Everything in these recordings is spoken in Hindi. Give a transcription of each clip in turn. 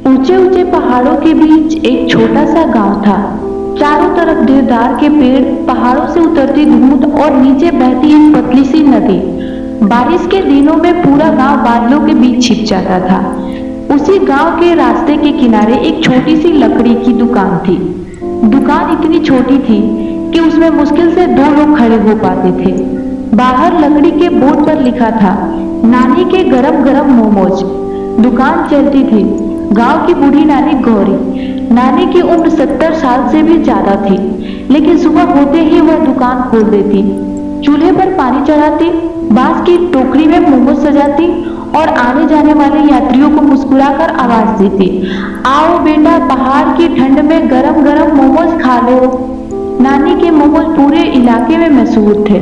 ऊंचे ऊंचे पहाड़ों के बीच एक छोटा सा गांव था। चारों तरफ देवदार के पेड़, पहाड़ों से उतरती धूंध और नीचे बहती एक पतली सी नदी। बारिश के दिनों में पूरा गांव बादलों के बीच छिप जाता था। उसी गांव के रास्ते के किनारे एक छोटी सी लकड़ी की दुकान थी। दुकान इतनी छोटी थी कि उसमें मुश्किल से दो लोग खड़े हो पाते थे। बाहर लकड़ी के बोर्ड पर लिखा था, नानी के गरम गरम मोमोज। दुकान चलती थी। गांव की बूढ़ी नानी गौरी। नानी की उम्र 70 साल से भी ज्यादा थी, लेकिन सुबह होते ही वह दुकान खोल देती। चूल्हे पर पानी चढ़ाती, बांस की टोकरी में मोमोज सजाती और आने जाने वाले यात्रियों को मुस्कुराकर आवाज देती, आओ बेटा, पहाड़ की ठंड में गरम गरम मोमोज खा लो। नानी के मोमोज पूरे इलाके में मशहूर थे,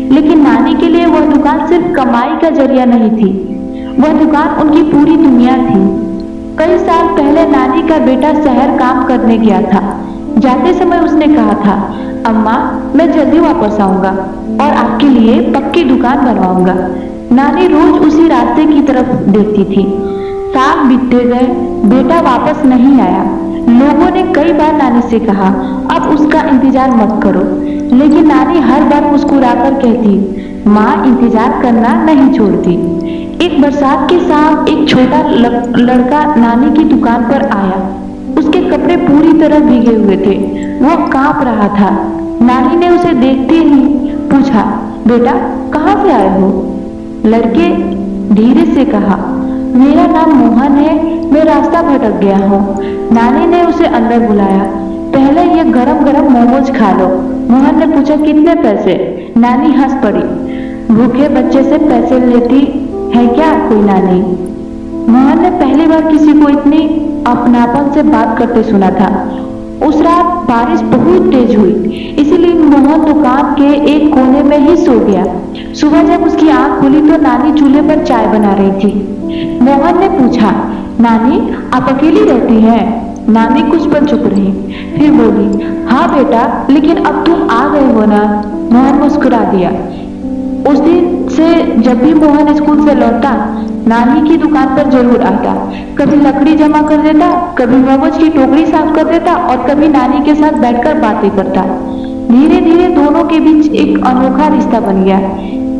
लेकिन नानी के लिए वह दुकान सिर्फ कमाई का जरिया नहीं थी, वह दुकान उनकी पूरी दुनिया थी। कई साल पहले नानी का बेटा शहर काम करने गया था। जाते समय उसने कहा था, अम्मा, मैं जल्दी वापस आऊंगा और आपके लिए पक्की दुकान बनवाऊंगा। नानी रोज उसी रास्ते की तरफ देखती थी। साल बीतते गए, बेटा वापस नहीं आया। लोगों ने कई बार नानी से कहा, अब उसका इंतजार मत करो, लेकिन नानी हर बार मुस्कुराकर कहती, माँ इंतजार करना नहीं छोड़ती। एक बरसात के शाम एक छोटा लड़का नानी की दुकान पर आया। उसके कपड़े पूरी तरह भीगे हुए थे, वो कांप रहा था। नानी ने उसे देखते ही पूछा, बेटा कहाँ से आए हो? लड़के धीरे से कहा, मेरा नाम मोहन है, मैं रास्ता भटक गया हूँ। नानी ने उसे अंदर बुलाया, पहले ये गरम गरम मोमोज खा लो। मोहन ने पूछा, कितने पैसे? नानी हंस पड़ी, भूखे बच्चे से पैसे लेती है क्या कोई नानी? मोहन ने पहली बार किसी को इतनी अपनापन से बात करते सुना था। उस रात बारिश बहुत तेज हुई, इसीलिए मोहन दुकान के एक कोने में ही सो गया। सुबह जब उसकी आंख खुली तो नानी चूल्हे पर चाय बना रही थी। मोहन ने पूछा, नानी आप अकेली रहती हैं? नानी कुछ पल चुप रही, फिर बोली, हाँ बेटा, लेकिन अब तुम आ गए हो ना। मोहन मुस्कुरा दिया। उस दिन से जब भी मोहन स्कूल से लौटता, नानी की दुकान पर जरूर आता। कभी लकड़ी जमा कर देता, कभी मोमोज की टोकरी साफ कर देता और कभी नानी के साथ बैठकर बातें करता। धीरे धीरे दोनों के बीच एक अनोखा रिश्ता बन गया।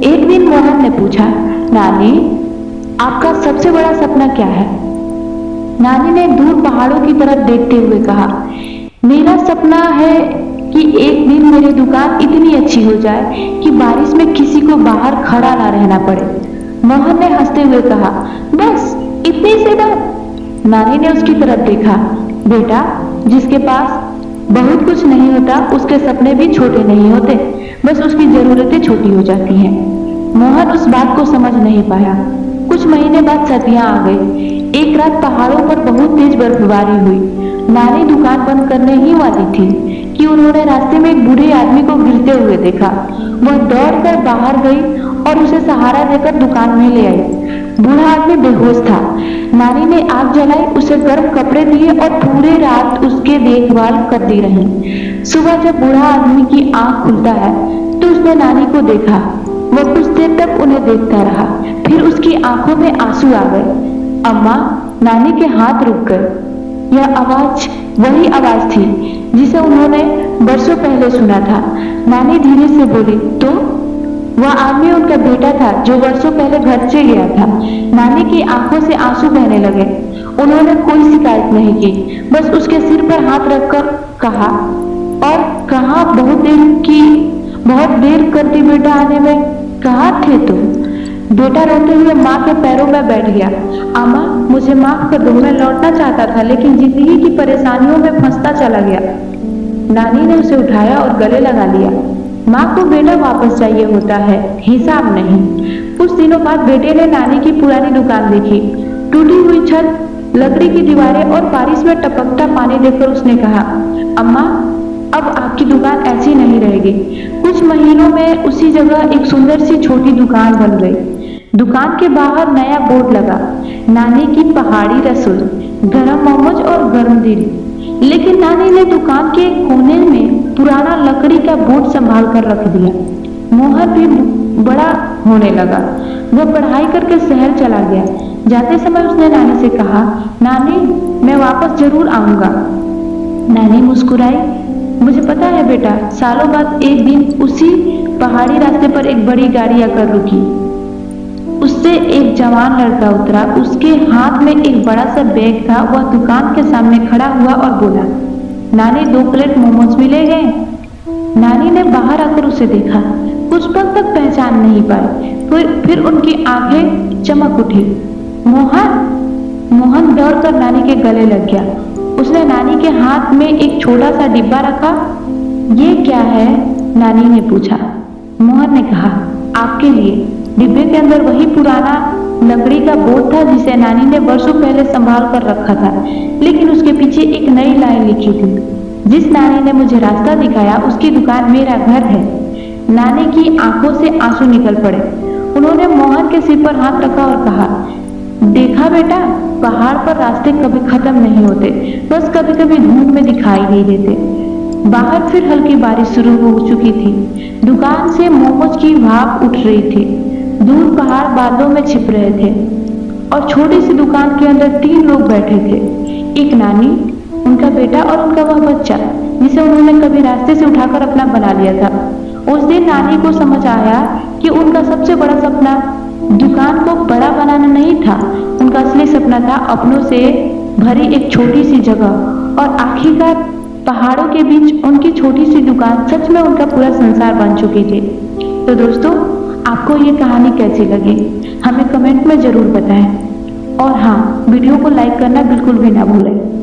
एक दिन मोहन ने पूछा, नानी आपका सबसे बड़ा सपना क्या है? नानी ने दूर पहाड़ों की तरफ देखते हुए कहा, मेरा सपना है कि एक दिन मेरी दुकान इतनी अच्छी हो जाए कि बारिश में किसी को बाहर खड़ा ना रहना पड़े। मोहन ने हंसते हुए कहा, बस इतनी सी बात? नानी ने उसकी तरफ देखा, बेटा, जिसके पास बहुत कुछ नहीं होता उसके सपने भी छोटे नहीं होते, बस उसकी जरूरतें छोटी हो जाती हैं। मोहन उस बात को समझ नहीं पाया। कुछ महीने बाद सर्दियां आ गई। एक रात पहाड़ों पर बहुत तेज बर्फबारी हुई। नानी दुकान बंद करने ही वाली थी कि उन्होंने रास्ते में एक बूढ़े आदमी को गिरते हुए देखा। वह दौड़कर बाहर गई और उसे सहारा देकर दुकान में ले आई। बूढ़ा आदमी बेहोश था। नानी ने आग जलाई, उसे गर्म कपड़े दिए और पूरे रात उसके देखभाल करती रही। सुबह जब बूढ़ा आदमी की आंख खुलता है तो उसने नानी को देखा। वह कुछ देर तक उन्हें देखता रहा, फिर उसकी आंखों में आंसू आ गए। अम्मा, नानी के हाथ रुक गए। यह आवाज वही आवाज थी जिसे उन्होंने बरसों पहले सुना था। नानी धीरे से बोली, तो वह आदमी उनका बेटा था जो वर्षों पहले घर से गया था। नानी की आंखों से आंसू बहने लगे। उन्होंने कोई शिकायत नहीं की, बस उसके सिर पर हाथ रखकर कहा, और कहा, बहुत देर कर दी बेटा आने में, कहाँ थे तुम? बेटा रोते हुए माँ के पैरों में बैठ गया। अम्मा, मुझे माफ कर दो, मैं लौटना चाहता था लेकिन जिंदगी की परेशानियों में फंसता चला गया। नानी ने उसे उठाया और गले लगा लिया। माँ को बेटा वापस चाहिए होता है, हिसाब नहीं। कुछ दिनों बाद बेटे ने नानी की पुरानी दुकान देखी। टूटी हुई छत, लकड़ी की दीवारें और बारिश में टपकता पानी देखकर उसने कहा, अम्मा, अब आपकी दुकान ऐसी नहीं रहेगी। कुछ महीनों में उसी जगह एक सुंदर सी छोटी दुकान बन गई। दुकान के बाहर नया बोर्ड लगा, नानी की पहाड़ी रसोई, गरम मोमोज और गर्म दिल। लेकिन नानी ने दुकान के कोने में पुराना लकड़ी का बोर्ड संभाल कर रख दिया। मोहन भी बड़ा होने लगा। वह पढ़ाई करके शहर चला गया। जाते समय उसने नानी से कहा, नानी मैं वापस जरूर आऊंगा। नानी मुस्कुराई, मुझे पता है बेटा। सालों बाद एक दिन उसी पहाड़ी रास्ते पर एक बड़ी गाड़ी आकर रुकी। उससे एक जवान लड़का उतरा। उसके हाथ में एक बड़ा सा बैग था। वह दुकान के सामने खड़ा हुआ और बोला, नानी 2 प्लेट मोमोज मिलेंगे? नानी ने बाहर आकर उसे देखा। कुछ पल तक पहचान नहीं पाए। फिर उनकी आंखें चमक उठी। मोहन! मोहन दौड़कर नानी के गले लग गया। उसने नानी के हाथ में एक छोटा सा डिब्बा रखा। ये क्या है? नानी ने पूछा। मोहन ने कहा, आपके लिए। डिब्बे के अंदर वही पुराना लकड़ी का बोर्ड था जिसे नानी ने वर्षों पहले संभाल कर रखा था, लेकिन उसके पीछे एक नई लाइन लिखी थी, जिस नानी ने मुझे रास्ता दिखाया उसकी दुकान मेरा घर है। नानी की आंखों से आंसू निकल पड़े। उन्होंने मोहन के सिर पर हाथ रखा और कहा, देखा बेटा, पहाड़ पर रास्ते कभी खत्म नहीं होते, बस कभी कभी धुंध में दिखाई नहीं देते। बाहर फिर हल्की बारिश शुरू हो चुकी थी। दुकान से मोमोज की भाप उठ रही थी। दूर पहाड़ बादलों में छिप रहे थे और छोटी सी दुकान के अंदर 3 लोग बैठे थे। एक नानी, उनका बेटा और उनका वह बच्चा जिसे उन्होंने कभी रास्ते से उठाकर अपना बना लिया था। उस दिन नानी को समझ आया कि उनका सबसे बड़ा सपना दुकान को बड़ा बनाना नहीं था। उनका असली सपना था अपनों से भरी एक छोटी सी जगह। और आखिरकार पहाड़ों के बीच उनकी छोटी सी दुकान सच में उनका पूरा संसार बन चुकी थी। तो दोस्तों, आपको ये कहानी कैसी लगी हमें कमेंट में जरूर बताएं। और हाँ, वीडियो को लाइक करना बिल्कुल भी ना भूलें।